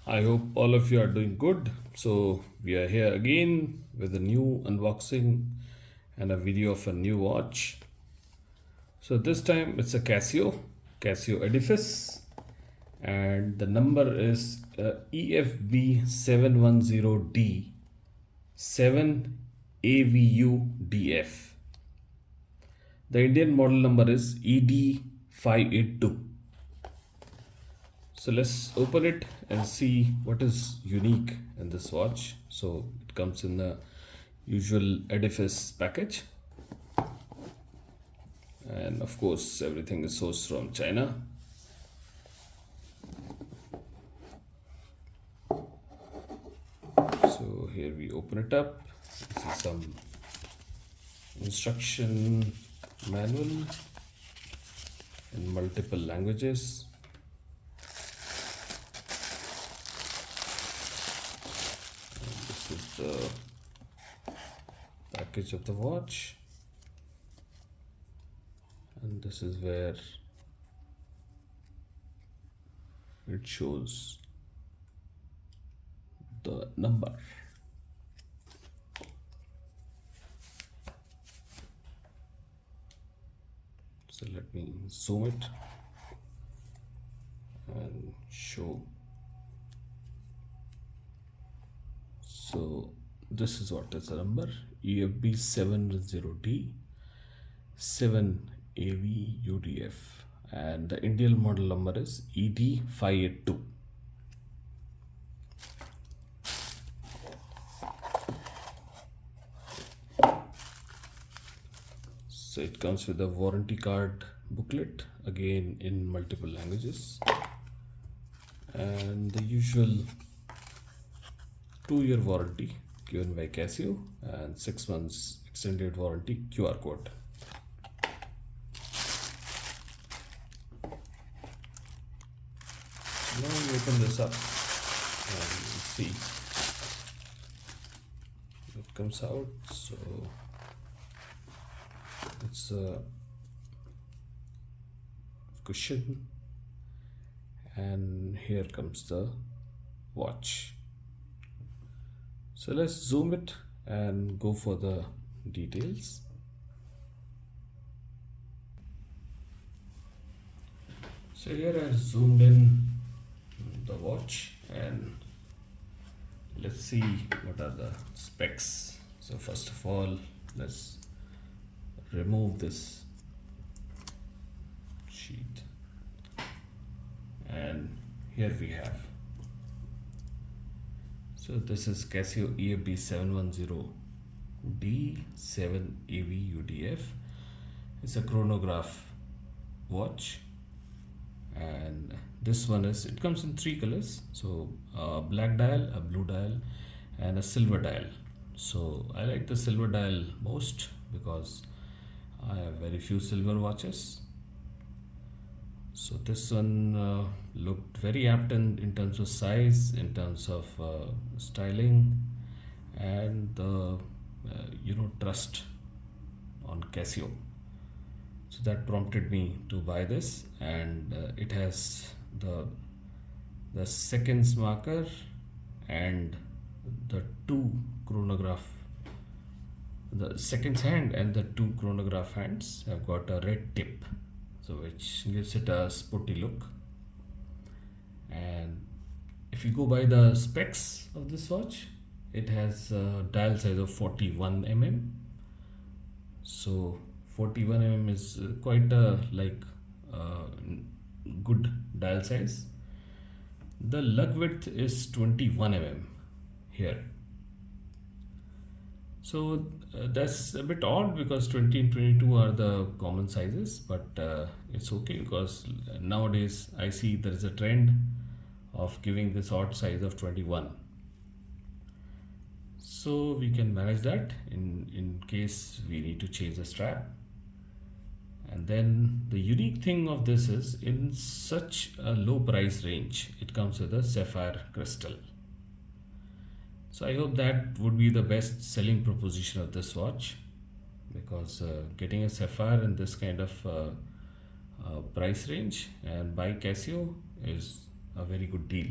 I hope all of you are doing good. So, we are here again with a new unboxing and a video of a new watch. So, this time it's a Casio Edifice, and the number is EFB710D-7AVUDF. The Indian model number is ED582. So let's open it and see what is unique in this watch. So it comes in the usual edifice package, and of course everything is sourced from China. So here we open it up. This is some instruction manual in multiple languages. This is the package of the watch, and this is where it shows the number. So let me zoom it and show. So this is what is the number, EFB710D-7AVUDF, and the Indian model number is ED582. So it comes with a warranty card booklet, again in multiple languages, and the usual 2-year warranty given by Casio and 6 months extended warranty QR code. Now we open this up and see it comes out. So it's a cushion, and here comes the watch. So let's zoom it and go for the details. So here I zoomed in the watch, and let's see what are the specs. So first of all, let's remove this sheet, and here we have. So this is Casio EFB710D-7AVUDF. It's a chronograph watch, and this one is, it comes in 3 colors. So a black dial, a blue dial, and a silver dial. So I like the silver dial most because I have very few silver watches. So this one looked very apt in terms of size, in terms of styling, and the trust on Casio. So that prompted me to buy this, and it has the seconds marker and the 2 chronograph. The seconds hand and the 2 chronograph hands have got a red tip, so which gives it a sporty look. And if you go by the specs of this watch, it has a dial size of 41 mm. So 41 mm is quite a good dial size. The lug width is 21 mm here. So that's a bit odd because 20 and 22 are the common sizes, but it's okay because nowadays I see there is a trend of giving this odd size of 21. So we can manage that in case we need to change the strap. And then the unique thing of this is, in such a low price range, it comes with a sapphire crystal. So I hope that would be the best selling proposition of this watch, because getting a sapphire in this kind of price range and by Casio is a very good deal.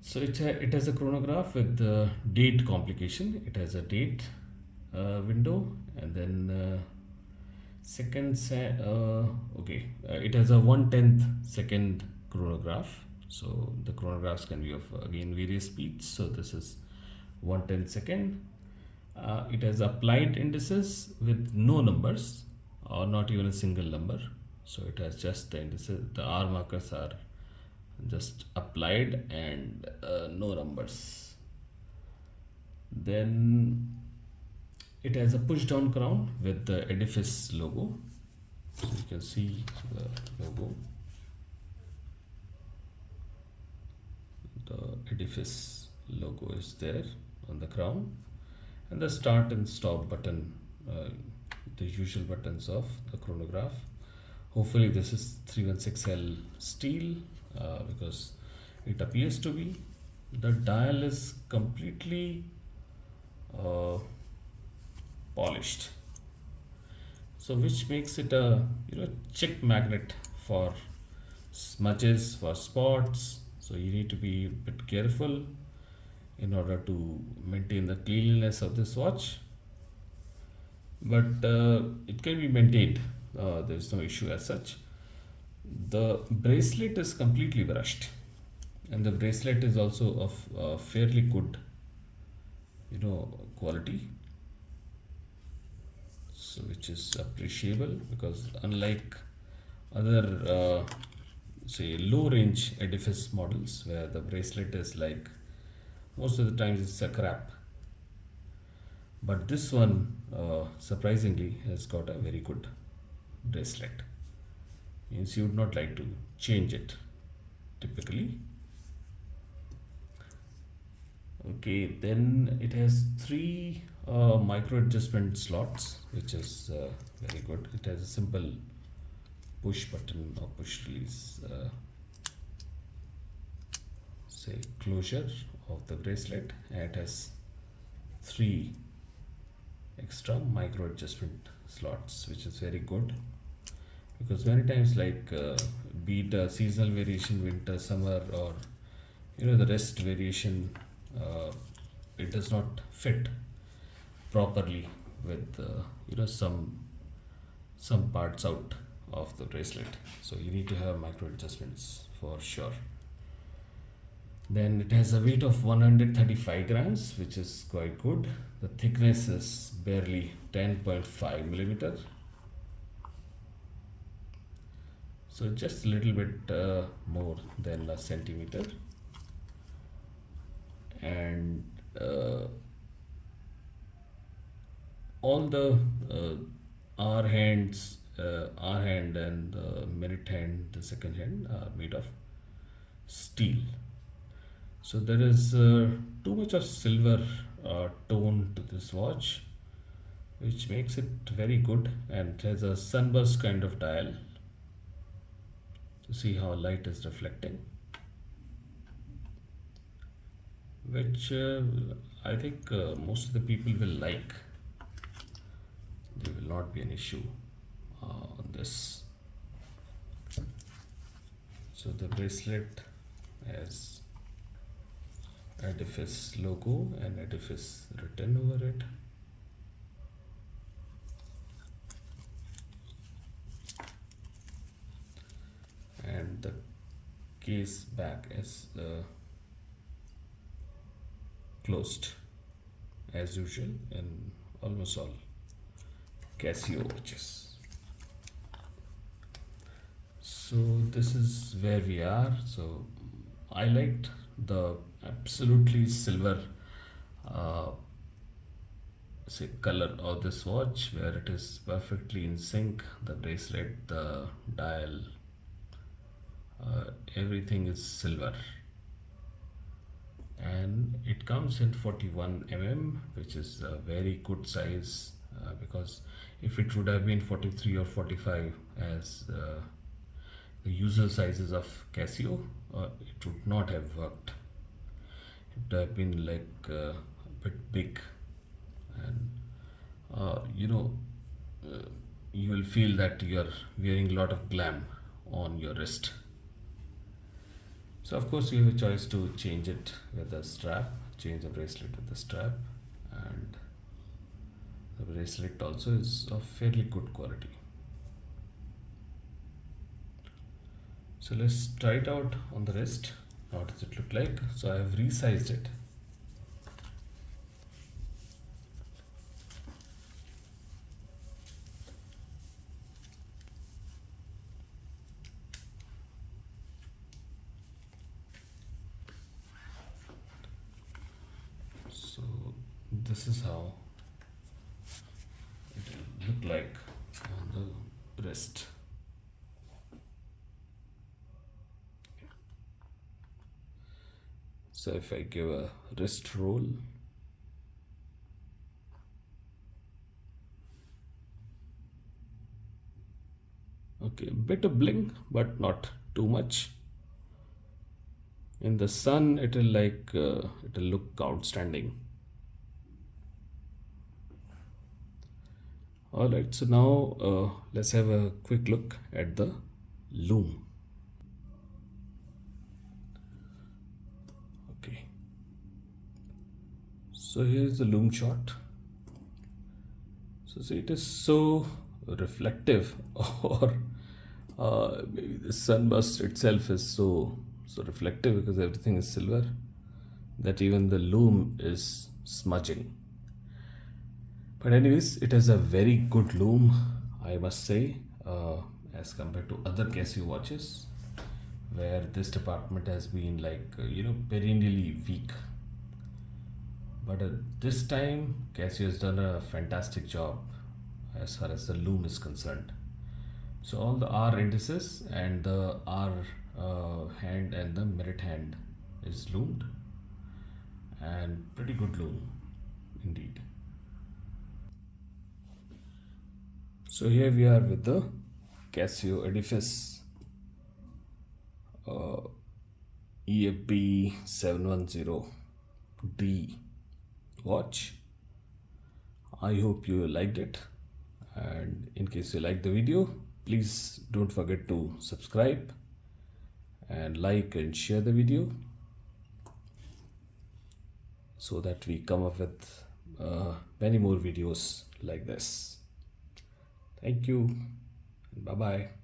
So it has a chronograph with the date complication. It has a date window, and then it has a 1/10 second chronograph. So the chronographs can be of again various speeds. So this is 1/10 second. It has applied indices with no numbers or not even a single number. So it has just the indices. The R markers are just applied and no numbers. Then it has a push down crown with the edifice logo. So you can see the logo. The edifice logo is there on the crown, and the start and stop button, the usual buttons of the chronograph. Hopefully this is 316L steel, because it appears to be. The dial is completely polished, so which makes it a check magnet for smudges, for spots. So you need to be a bit careful in order to maintain the cleanliness of this watch, but it can be maintained. There is no issue as such. The bracelet is completely brushed, and the bracelet is also of fairly good quality, so which is appreciable, because unlike other say low range edifice models where the bracelet is like most of the times it's a crap, but this one surprisingly has got a very good bracelet. Means you would not like to change it typically. Okay, then it has three micro adjustment slots, which is very good. It has a simple push button or push release say closure of the bracelet, and it has three extra micro adjustment slots, which is very good, because many times be it a seasonal variation, winter, summer, or the rest variation, it does not fit properly with some parts out of the bracelet, so you need to have micro adjustments for sure. Then it has a weight of 135 grams, which is quite good. The thickness is barely 10.5 millimeter, so just a little bit more than a centimeter. And all the R hand and the minute hand, the second hand, are made of steel. So there is too much of silver tone to this watch, which makes it very good, and it has a sunburst kind of dial to see how light is reflecting, which I think most of the people will like. There will not be an issue on this. So the bracelet has edifice logo and edifice written over it. And the case back is closed as usual in almost all Casio watches. So this is where we are. So I liked the absolutely silver say color of this watch, where it is perfectly in sync. The bracelet, the dial, everything is silver, and it comes in 41 mm, which is a very good size, because if it would have been 43 or 45 as the usual sizes of Casio, it would not have worked. It would have been like a bit big, and you will feel that you are wearing a lot of glam on your wrist. So of course you have a choice to change it with the strap, change the bracelet with the strap, and the bracelet also is of fairly good quality. So let's try it out on the wrist. How does it look like? So I have resized it. So this is how it will look like on the wrist. So if I give a wrist roll, okay, a bit of bling, but not too much. In the sun, it will look outstanding. All right, so now let's have a quick look at the loom. Okay, so here's the loom shot. So see, it is so reflective, or maybe the sunburst itself is so reflective because everything is silver that even the loom is smudging. But anyways, it is a very good loom, I must say, as compared to other Casio watches, where this department has been perennially weak. But this time, Casio has done a fantastic job as far as the loom is concerned. So all the R indices and the R hand and the minute hand is loomed, and pretty good loom indeed. So here we are with the Casio edifice EFB710D watch. I hope you liked it, and in case you liked the video, please don't forget to subscribe and like and share the video so that we come up with many more videos like this. Thank you. Bye bye.